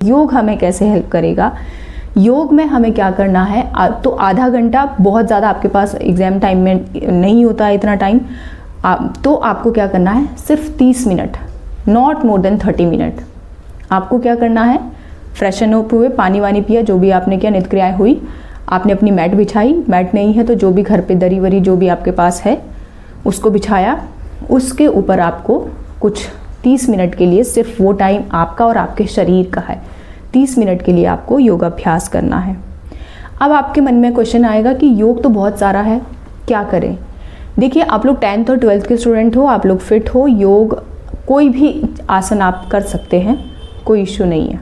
योग हमें कैसे हेल्प करेगा? योग में हमें क्या करना है, तो आधा घंटा बहुत ज़्यादा आपके पास एग्ज़ाम टाइम में नहीं होता है इतना टाइम, तो आपको क्या करना है, सिर्फ 30 minute, not more than 30 minute. आपको क्या करना है, फ्रेशन अप हुए, पानी वानी पिया, जो भी आपने किया, नित्य क्रियाएँ हुई, आपने अपनी मैट बिछाई, मैट नहीं है तो जो भी घर पे दरी वरी जो भी आपके पास है उसको बिछाया, उसके ऊपर आपको कुछ 30 मिनट के लिए, सिर्फ वो टाइम आपका और आपके शरीर का है, 30 मिनट के लिए आपको योगाभ्यास करना है। अब आपके मन में क्वेश्चन आएगा कि योग तो बहुत सारा है, क्या करें? देखिए, आप लोग 10th और 12th के स्टूडेंट हो, आप लोग फिट हो, योग कोई भी आसन आप कर सकते हैं, कोई इश्यू नहीं है,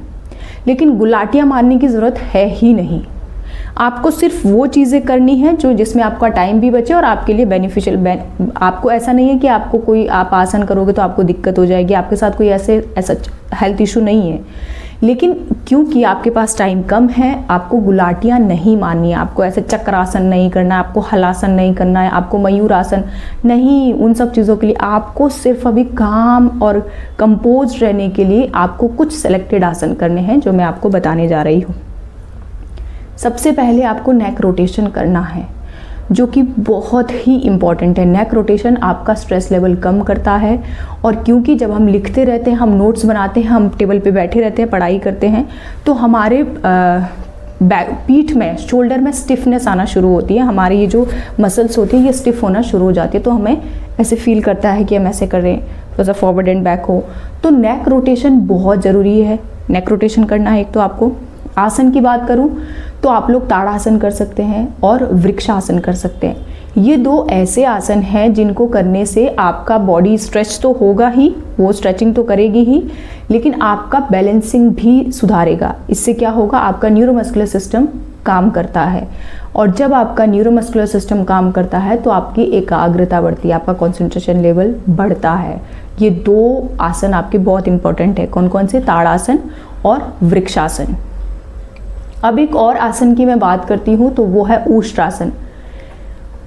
लेकिन गुलाटियाँ मारने की ज़रूरत है ही नहीं। आपको सिर्फ वो चीज़ें करनी है जो जिसमें आपका टाइम भी बचे और आपके लिए बेनिफिशियल। आपको ऐसा नहीं है कि आपको कोई, आप आसन करोगे तो आपको दिक्कत हो जाएगी, आपके साथ कोई ऐसा हेल्थ इशू नहीं है, लेकिन क्योंकि आपके पास टाइम कम है, आपको गुलाटियाँ नहीं मारनी है, आपको ऐसे चक्रासन नहीं करना है, आपको हलासन नहीं करना है, आपको मयूर आसन नहीं, उन सब चीज़ों के लिए आपको सिर्फ अभी काम और कंपोज रहने के लिए आपको कुछ सेलेक्टेड आसन करने हैं जो मैं आपको बताने जा रही हूँ। सबसे पहले आपको नेक रोटेशन करना है, जो कि बहुत ही इम्पॉर्टेंट है। नेक रोटेशन आपका स्ट्रेस लेवल कम करता है, और क्योंकि जब हम लिखते रहते हैं, हम नोट्स बनाते हैं, हम टेबल पे बैठे रहते हैं, पढ़ाई करते हैं, तो हमारे पीठ में, शोल्डर में स्टिफनेस आना शुरू होती है, हमारी ये जो मसल्स होती है ये स्टिफ होना शुरू हो जाती है, तो हमें ऐसे फील करता है कि हम ऐसे कर रहे हैं, थोड़ा सा फॉरवर्ड एंड बैक हो। तो नेक रोटेशन बहुत ज़रूरी है, नेक रोटेशन करना है। एक तो आपको आसन की बात करूं तो आप लोग ताड़ासन कर सकते हैं और वृक्षासन कर सकते हैं। ये दो ऐसे आसन हैं जिनको करने से आपका बॉडी स्ट्रेच तो होगा ही, वो स्ट्रेचिंग तो करेगी ही, लेकिन आपका बैलेंसिंग भी सुधारेगा। इससे क्या होगा, आपका न्यूरोमस्कुलर सिस्टम काम करता है, और जब आपका न्यूरोमस्कुलर सिस्टम काम करता है तो आपकी एकाग्रता बढ़ती है, आपका कॉन्सेंट्रेशन लेवल बढ़ता है। ये दो आसन आपके बहुत इंपॉर्टेंट है। कौन कौन से? ताड़ासन और वृक्षासन। अब एक और आसन की मैं बात करती हूँ, तो वो है ऊष्ट्रासन।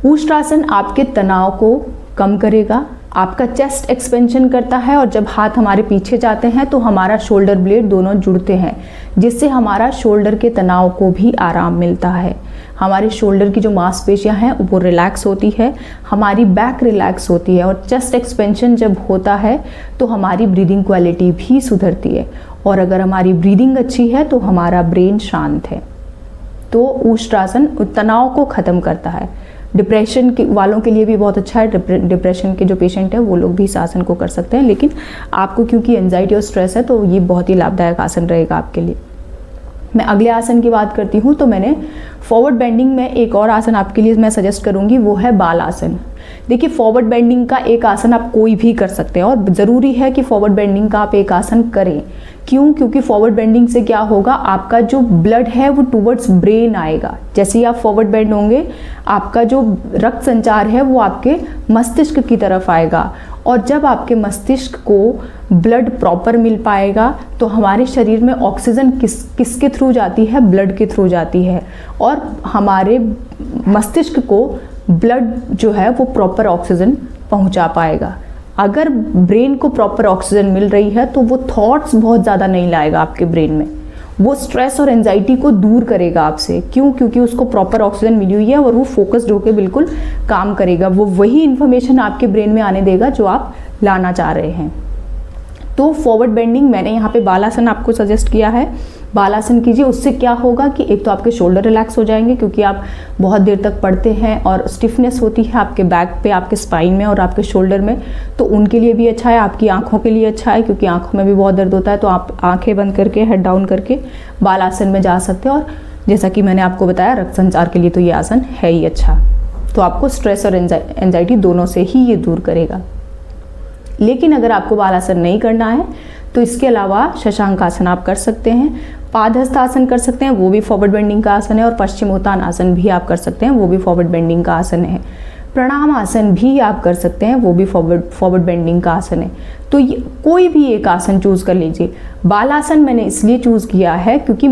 ऊष्ट्रासन आपके तनाव को कम करेगा, आपका चेस्ट एक्सपेंशन करता है, और जब हाथ हमारे पीछे जाते हैं तो हमारा शोल्डर ब्लेड दोनों जुड़ते हैं, जिससे हमारा शोल्डर के तनाव को भी आराम मिलता है। हमारे शोल्डर की जो मांसपेशियां हैं वो रिलैक्स होती है, हमारी बैक रिलैक्स होती है, और चेस्ट एक्सपेंशन जब होता है तो हमारी ब्रीदिंग क्वालिटी भी सुधरती है, और अगर हमारी ब्रीदिंग अच्छी है तो हमारा ब्रेन शांत है। तो ऊष्ट्रासन तनाव को ख़त्म करता है। डिप्रेशन के वालों के लिए भी बहुत अच्छा है, डिप्रेशन के जो पेशेंट हैं वो लोग भी इस आसन को कर सकते हैं, लेकिन आपको क्योंकि एंजाइटी और स्ट्रेस है तो ये बहुत ही लाभदायक आसन रहेगा आपके लिए। मैं अगले आसन की बात करती हूँ, तो मैंने फॉरवर्ड बेंडिंग में एक और आसन आपके लिए मैं सजेस्ट करूँगी, वो है बाल आसन। देखिए, फॉरवर्ड बेंडिंग का एक आसन आप कोई भी कर सकते हैं, और ज़रूरी है कि फॉरवर्ड बेंडिंग का आप एक आसन करें। क्यों? क्योंकि फॉरवर्ड बेंडिंग से क्या होगा, आपका जो ब्लड है वो टूवर्ड्स ब्रेन आएगा। जैसे ही आप फॉरवर्ड बेंड होंगे, आपका जो रक्त संचार है वो आपके मस्तिष्क की तरफ आएगा, और जब आपके मस्तिष्क को ब्लड प्रॉपर मिल पाएगा तो हमारे शरीर में ऑक्सीजन किसके थ्रू जाती है? ब्लड के थ्रू जाती है, और हमारे मस्तिष्क को ब्लड जो है वो प्रॉपर ऑक्सीजन पहुंचा पाएगा। अगर ब्रेन को प्रॉपर ऑक्सीजन मिल रही है तो वो थॉट्स बहुत ज़्यादा नहीं लाएगा आपके ब्रेन में, वो स्ट्रेस और एंजाइटी को दूर करेगा आपसे। क्यों? क्योंकि उसको प्रॉपर ऑक्सीजन मिली हुई है, और वो फोकस्ड होकर बिल्कुल काम करेगा, वो वही इन्फॉर्मेशन आपके ब्रेन में आने देगा जो आप लाना चाह रहे हैं। तो फॉरवर्ड बेंडिंग मैंने यहाँ पे बालासन आपको सजेस्ट किया है, बालासन कीजिए। उससे क्या होगा कि एक तो आपके शोल्डर रिलैक्स हो जाएंगे, क्योंकि आप बहुत देर तक पढ़ते हैं और स्टिफनेस होती है आपके बैक पे, आपके स्पाइन में और आपके शोल्डर में, तो उनके लिए भी अच्छा है, आपकी आंखों के लिए अच्छा है, क्योंकि आंखों में भी बहुत दर्द होता है। तो आप आंखें बंद करके, हेड डाउन करके बालासन में जा सकते हैं, और जैसा कि मैंने आपको बताया, रक्त संचार के लिए तो ये आसन है ही अच्छा। तो आपको स्ट्रेस और एंजाइटी दोनों से ही ये दूर करेगा। लेकिन अगर आपको बालासन नहीं करना है तो इसके अलावा शशांक आसन आप कर सकते हैं, पादहस्त आसन कर सकते हैं, वो भी फॉरवर्ड बेंडिंग का आसन है, और पश्चिमोत्तान आसन भी आप कर सकते हैं, वो भी फॉरवर्ड बेंडिंग का आसन है। प्रणाम आसन भी आप कर सकते हैं, वो भी फॉरवर्ड बेंडिंग का आसन है। तो ये कोई भी एक आसन चूज़ कर लीजिए। बालासन मैंने इसलिए चूज़ किया है क्योंकि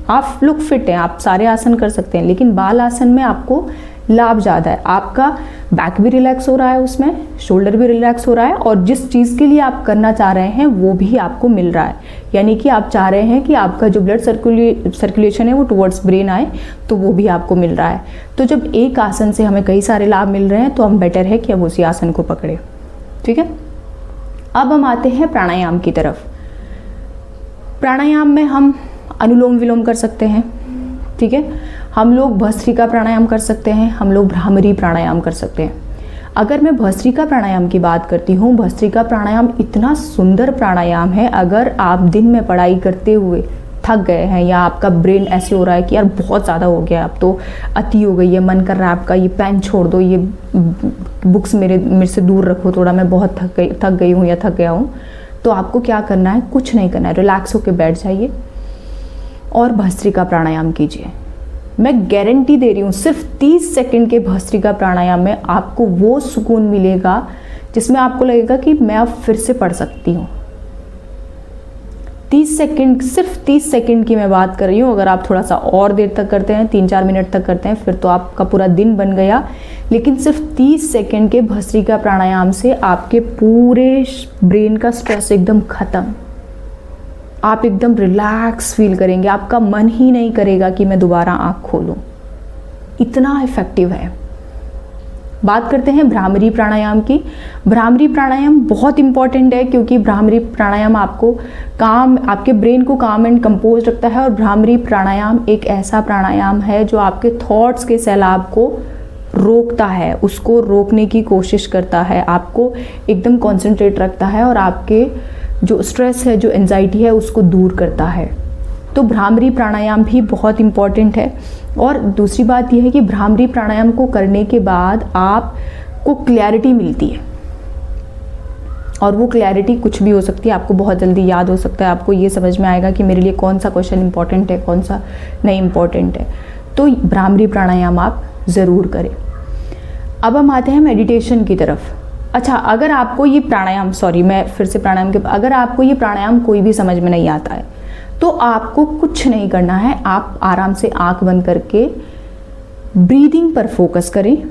आप लोग फिट हैं, आप सारे आसन कर सकते हैं, लेकिन बाल आसन में आपको लाभ ज़्यादा है। आपका बैक भी रिलैक्स हो रहा है, उसमें शोल्डर भी रिलैक्स हो रहा है, और जिस चीज़ के लिए आप करना चाह रहे हैं वो भी आपको मिल रहा है। यानी कि आप चाह रहे हैं कि आपका जो ब्लड सर्कुलेशन है वो टुवर्ड्स ब्रेन आए, तो वो भी आपको मिल रहा है। तो जब एक आसन से हमें कई सारे लाभ मिल रहे हैं तो हम बेटर है कि अब उसी आसन को पकड़े। ठीक है, अब हम आते हैं प्राणायाम की तरफ। प्राणायाम में हम अनुलोम विलोम कर सकते हैं। ठीक है, हम लोग भस्त्रिका प्राणायाम कर सकते हैं, हम लोग भ्रामरी प्राणायाम कर सकते हैं। अगर मैं भस्त्रिका प्राणायाम की बात करती हूँ, भस्त्रिका प्राणायाम इतना सुंदर प्राणायाम है। अगर आप दिन में पढ़ाई करते हुए थक गए हैं या आपका ब्रेन ऐसे हो रहा है कि यार बहुत ज़्यादा हो गया, अब तो अति हो गई है, मन कर रहा है आपका ये पेन छोड़ दो, ये बुक्स मेरे से दूर रखो थोड़ा, मैं बहुत थक गई हूँ या थक गया हूँ, तो आपको क्या करना है? कुछ नहीं करना है, रिलैक्स होकर बैठ जाइए और भस्त्रिका प्राणायाम कीजिए। मैं गारंटी दे रही हूँ, सिर्फ 30 सेकंड के भस्त्रिका प्राणायाम में आपको वो सुकून मिलेगा जिसमें आपको लगेगा कि मैं अब फिर से पढ़ सकती हूँ। 30 सेकंड, सिर्फ 30 सेकंड की मैं बात कर रही हूँ। अगर आप थोड़ा सा और देर तक करते हैं, 3-4 मिनट तक करते हैं, फिर तो आपका पूरा दिन बन गया। लेकिन सिर्फ 30 सेकंड के भस्त्रिका प्राणायाम से आपके पूरे ब्रेन का स्ट्रेस एकदम ख़त्म। आप एकदम रिलैक्स फील करेंगे, आपका मन ही नहीं करेगा कि मैं दोबारा आँख खोलूँ, इतना इफ़ेक्टिव है। बात करते हैं भ्रामरी प्राणायाम की। भ्रामरी प्राणायाम बहुत इंपॉर्टेंट है, क्योंकि भ्रामरी प्राणायाम आपके ब्रेन को काम एंड कंपोज रखता है। और भ्रामरी प्राणायाम एक ऐसा प्राणायाम है जो आपके थॉट्स के सैलाब को रोकता है, उसको रोकने की कोशिश करता है, आपको एकदम कॉन्सेंट्रेट रखता है और आपके जो स्ट्रेस है, जो एंजाइटी है, उसको दूर करता है। तो भ्रामरी प्राणायाम भी बहुत इम्पॉर्टेंट है। और दूसरी बात यह है कि भ्रामरी प्राणायाम को करने के बाद आपको क्लैरिटी मिलती है, और वो क्लैरिटी कुछ भी हो सकती है, आपको बहुत जल्दी याद हो सकता है, आपको ये समझ में आएगा कि मेरे लिए कौन सा क्वेश्चन इंपॉर्टेंट है, कौन सा नहीं इम्पॉर्टेंट है। तो भ्रामरी प्राणायाम आप ज़रूर करें। अब हम आते हैं मेडिटेशन की तरफ। अच्छा, अगर आपको ये प्राणायाम, मैं फिर से प्राणायाम के, अगर आपको ये प्राणायाम कोई भी समझ में नहीं आता है तो आपको कुछ नहीं करना है। आप आराम से आंख बंद करके ब्रीदिंग पर फोकस करें।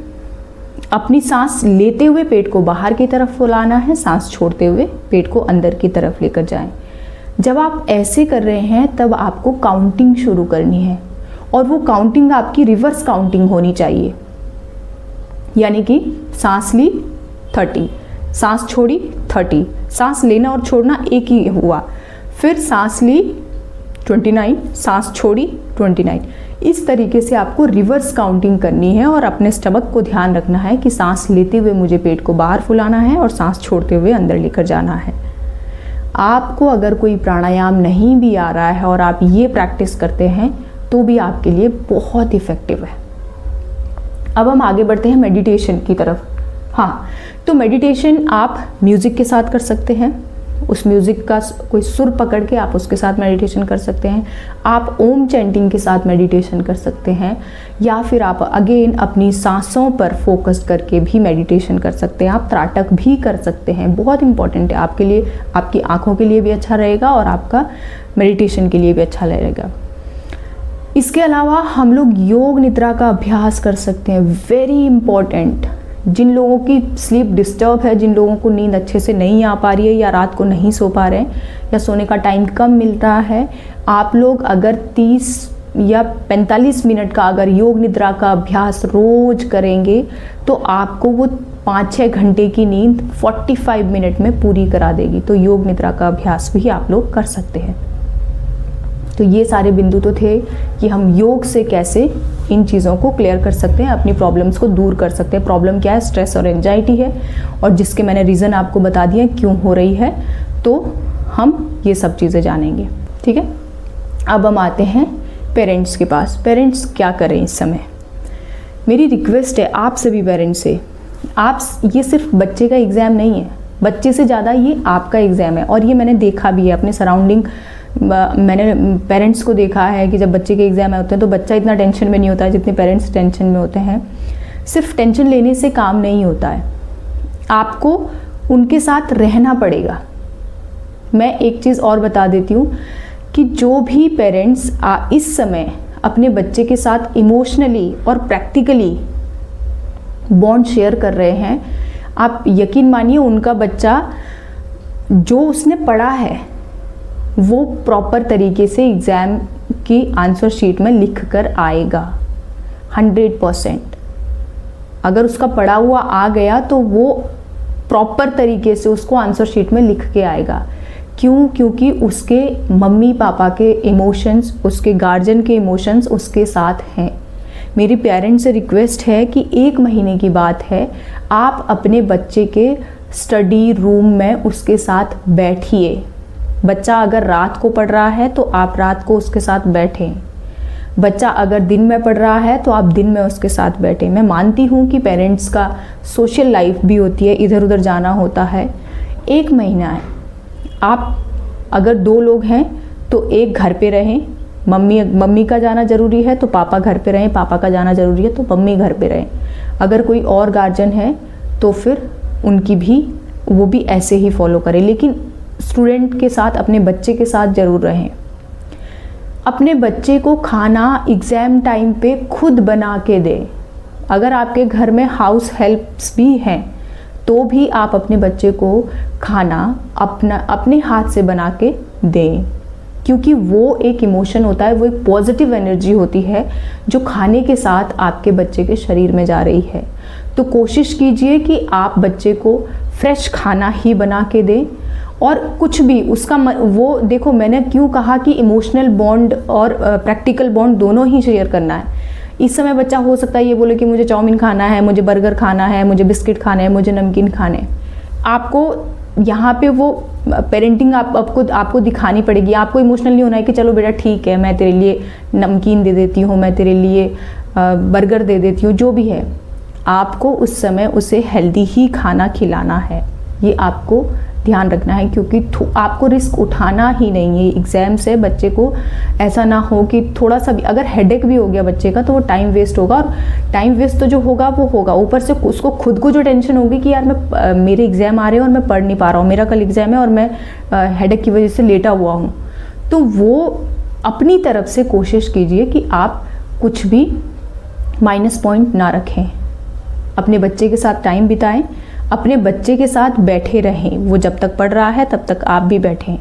अपनी सांस लेते हुए पेट को बाहर की तरफ फुलाना है, सांस छोड़ते हुए पेट को अंदर की तरफ लेकर जाएं। जब आप ऐसे कर रहे हैं तब आपको काउंटिंग शुरू करनी है, और वो काउंटिंग आपकी रिवर्स काउंटिंग होनी चाहिए। यानी कि सांस ली 30, सांस छोड़ी 30, सांस लेना और छोड़ना एक ही हुआ, फिर सांस ली 29, सांस छोड़ी 29। इस तरीके से आपको रिवर्स काउंटिंग करनी है, और अपने स्टमक को ध्यान रखना है कि सांस लेते हुए मुझे पेट को बाहर फुलाना है और सांस छोड़ते हुए अंदर लेकर जाना है। आपको अगर कोई प्राणायाम नहीं भी आ रहा है और आप ये प्रैक्टिस करते हैं तो भी आपके लिए बहुत इफ़ेक्टिव है। अब हम आगे बढ़ते हैं मेडिटेशन की तरफ। हाँ, तो मेडिटेशन आप म्यूज़िक के साथ कर सकते हैं। उस म्यूज़िक का कोई सुर पकड़ के आप उसके साथ मेडिटेशन कर सकते हैं। आप ओम चैंटिंग के साथ मेडिटेशन कर सकते हैं, या फिर आप अगेन अपनी सांसों पर फोकस करके भी मेडिटेशन कर सकते हैं। आप त्राटक भी कर सकते हैं, बहुत इंपॉर्टेंट है आपके लिए, आपकी आँखों के लिए भी अच्छा रहेगा और आपका मेडिटेशन के लिए भी अच्छा रहेगा। इसके अलावा हम लोग योग निद्रा का अभ्यास कर सकते हैं, वेरी इंपॉर्टेंट। जिन लोगों की स्लीप डिस्टर्ब है, जिन लोगों को नींद अच्छे से नहीं आ पा रही है, या रात को नहीं सो पा रहे हैं, या सोने का टाइम कम मिल रहा है, आप लोग अगर 30 या 45 मिनट का अगर योग निद्रा का अभ्यास रोज करेंगे तो आपको वो 5-6 घंटे की नींद 45 मिनट में पूरी करा देगी। तो योग निद्रा का अभ्यास भी आप लोग कर सकते हैं। तो ये सारे बिंदु तो थे कि हम योग से कैसे इन चीज़ों को क्लियर कर सकते हैं, अपनी प्रॉब्लम्स को दूर कर सकते हैं। प्रॉब्लम क्या है? स्ट्रेस और एंजाइटी है, और जिसके मैंने रीज़न आपको बता दिए क्यों हो रही है, तो हम ये सब चीज़ें जानेंगे। ठीक है, अब हम आते हैं पेरेंट्स के पास। पेरेंट्स क्या करें इस समय? मेरी रिक्वेस्ट है आप सभी पेरेंट्स से, आप, ये सिर्फ बच्चे का एग्ज़ाम नहीं है, बच्चे से ज़्यादा ये आपका एग्ज़ाम है। और ये मैंने देखा भी है अपने सराउंडिंग, मैंने पेरेंट्स को देखा है कि जब बच्चे के एग्ज़ाम होते हैं तो बच्चा इतना टेंशन में नहीं होता है जितने पेरेंट्स टेंशन में होते हैं। सिर्फ टेंशन लेने से काम नहीं होता है, आपको उनके साथ रहना पड़ेगा। मैं एक चीज़ और बता देती हूँ कि जो भी पेरेंट्स इस समय अपने बच्चे के साथ इमोशनली और प्रैक्टिकली बॉन्ड शेयर कर रहे हैं, आप यकीन मानिए उनका बच्चा जो उसने पढ़ा है वो प्रॉपर तरीके से एग्ज़ाम की आंसर शीट में लिख कर आएगा 100%। अगर उसका पढ़ा हुआ आ गया तो वो प्रॉपर तरीके से उसको आंसर शीट में लिख के आएगा। क्यों? क्योंकि उसके मम्मी पापा के इमोशंस, उसके गार्जियन के इमोशंस उसके साथ हैं। मेरी पेरेंट्स से रिक्वेस्ट है कि 1 महीने की बात है, आप अपने बच्चे के स्टडी रूम में उसके साथ बैठिए। बच्चा अगर रात को पढ़ रहा है तो आप रात को उसके साथ बैठें। बच्चा अगर दिन में पढ़ रहा है तो आप दिन में उसके साथ बैठें। मैं मानती हूँ कि पेरेंट्स का सोशल लाइफ भी होती है, इधर उधर जाना होता है। 1 महीना है, आप अगर 2 लोग हैं तो एक घर पे रहें, मम्मी का जाना ज़रूरी है तो पापा घर पे रहें, पापा का जाना ज़रूरी है तो मम्मी घर पे रहें। अगर कोई और गार्जियन है तो फिर उनकी भी वो भी ऐसे ही फॉलो करें, लेकिन स्टूडेंट के साथ, अपने बच्चे के साथ ज़रूर रहें। अपने बच्चे को खाना एग्ज़ाम टाइम पे खुद बना के दें। अगर आपके घर में हाउस हेल्प्स भी हैं तो भी आप अपने बच्चे को खाना अपने हाथ से बना के दें, क्योंकि वो एक इमोशन होता है, वो एक पॉजिटिव एनर्जी होती है जो खाने के साथ आपके बच्चे के शरीर में जा रही है। तो कोशिश कीजिए कि आप बच्चे को फ्रेश खाना ही बना के दें। और कुछ भी उसका वो देखो, मैंने क्यों कहा कि इमोशनल बॉन्ड और प्रैक्टिकल बॉन्ड दोनों ही शेयर करना है। इस समय बच्चा हो सकता है ये बोले कि मुझे चाउमीन खाना है, मुझे बर्गर खाना है, मुझे बिस्किट खाने हैं, मुझे नमकीन खाने हैं। आपको यहाँ पे वो पेरेंटिंग आपको दिखानी पड़ेगी। आपको इमोशनल नहीं होना है कि चलो बेटा ठीक है, मैं तेरे लिए नमकीन दे देती हूँ, मैं तेरे लिए बर्गर दे देती हूँ, जो भी है। आपको उस समय उसे हेल्दी ही खाना खिलाना है, ये आपको ध्यान रखना है, क्योंकि आपको रिस्क उठाना ही नहीं है एग्ज़ाम से। बच्चे को ऐसा ना हो कि थोड़ा सा भी अगर हेडेक भी हो गया बच्चे का तो वो टाइम वेस्ट होगा, और टाइम वेस्ट तो जो होगा वो होगा, ऊपर से उसको खुद को जो टेंशन होगी कि यार मेरे एग्ज़ाम आ रहे हैं और मैं पढ़ नहीं पा रहा हूँ, मेरा कल एग्ज़ाम है और मैं हेडेक की वजह से लेटा हुआ हूँ। तो वो अपनी तरफ से कोशिश कीजिए कि आप कुछ भी माइनस पॉइंट ना रखें। अपने बच्चे के साथ टाइम बिताएं, अपने बच्चे के साथ बैठे रहें। वो जब तक पढ़ रहा है तब तक आप भी बैठें।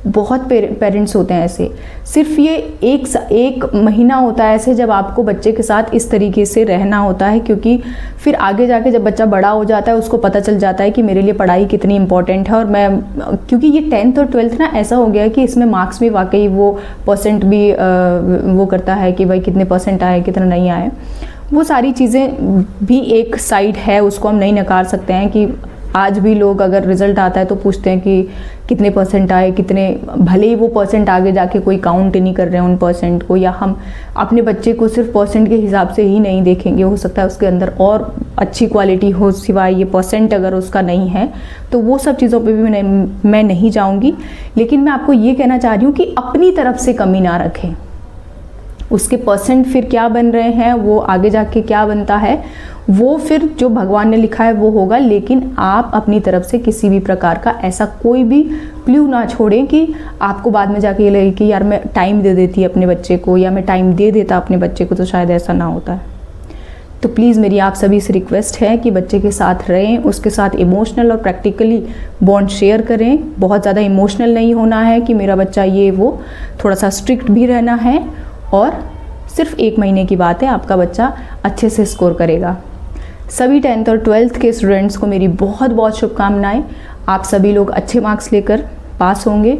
बहुत पेरेंट्स होते हैं ऐसे, सिर्फ ये एक महीना होता है ऐसे जब आपको बच्चे के साथ इस तरीके से रहना होता है, क्योंकि फिर आगे जाके जब बच्चा बड़ा हो जाता है उसको पता चल जाता है कि मेरे लिए पढ़ाई कितनी इंपॉर्टेंट है। और मैं, क्योंकि ये 10th और 12th ना ऐसा हो गया है कि इसमें मार्क्स भी वाकई वो परसेंट भी वो करता है कि भाई कितने परसेंट आए, कितना नहीं आए। वो सारी चीज़ें भी एक साइड है, उसको हम नहीं नकार सकते हैं कि आज भी लोग अगर रिज़ल्ट आता है तो पूछते हैं कि कितने परसेंट आए, कितने, भले ही वो परसेंट आगे जाके कोई काउंट नहीं कर रहे हैं उन परसेंट को, या हम अपने बच्चे को सिर्फ परसेंट के हिसाब से ही नहीं देखेंगे। हो सकता है उसके अंदर और अच्छी क्वालिटी हो सिवाय ये परसेंट अगर उसका नहीं है, तो वो सब चीज़ों पे भी मैं नहीं जाऊँगी। लेकिन मैं आपको ये कहना चाह रही हूँ कि अपनी तरफ से कमी ना रखें। उसके परसेंट फिर क्या बन रहे हैं, वो आगे जाके क्या बनता है, वो फिर जो भगवान ने लिखा है वो होगा। लेकिन आप अपनी तरफ से किसी भी प्रकार का ऐसा कोई भी क्लू ना छोड़ें कि आपको बाद में जाके ये लगे कि यार मैं टाइम दे देती अपने बच्चे को, या मैं टाइम दे देता अपने बच्चे को, तो शायद ऐसा ना होता है। तो प्लीज़ मेरी आप सभी से रिक्वेस्ट है कि बच्चे के साथ रहें, उसके साथ इमोशनल और प्रैक्टिकली बॉन्ड शेयर करें। बहुत ज़्यादा इमोशनल नहीं होना है कि मेरा बच्चा ये वो, थोड़ा सा स्ट्रिक्ट भी रहना है। और सिर्फ 1 महीने की बात है, आपका बच्चा अच्छे से स्कोर करेगा। सभी 10th और 12th के स्टूडेंट्स को मेरी बहुत बहुत शुभकामनाएं। आप सभी लोग अच्छे मार्क्स लेकर पास होंगे,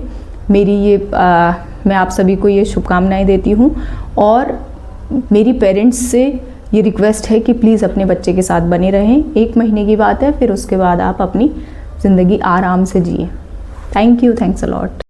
मेरी ये मैं आप सभी को ये शुभकामनाएं देती हूँ। और मेरी पेरेंट्स से ये रिक्वेस्ट है कि प्लीज़ अपने बच्चे के साथ बने रहें। 1 महीने की बात है, फिर उसके बाद आप अपनी ज़िंदगी आराम से जिए। Thank you, thanks a lot.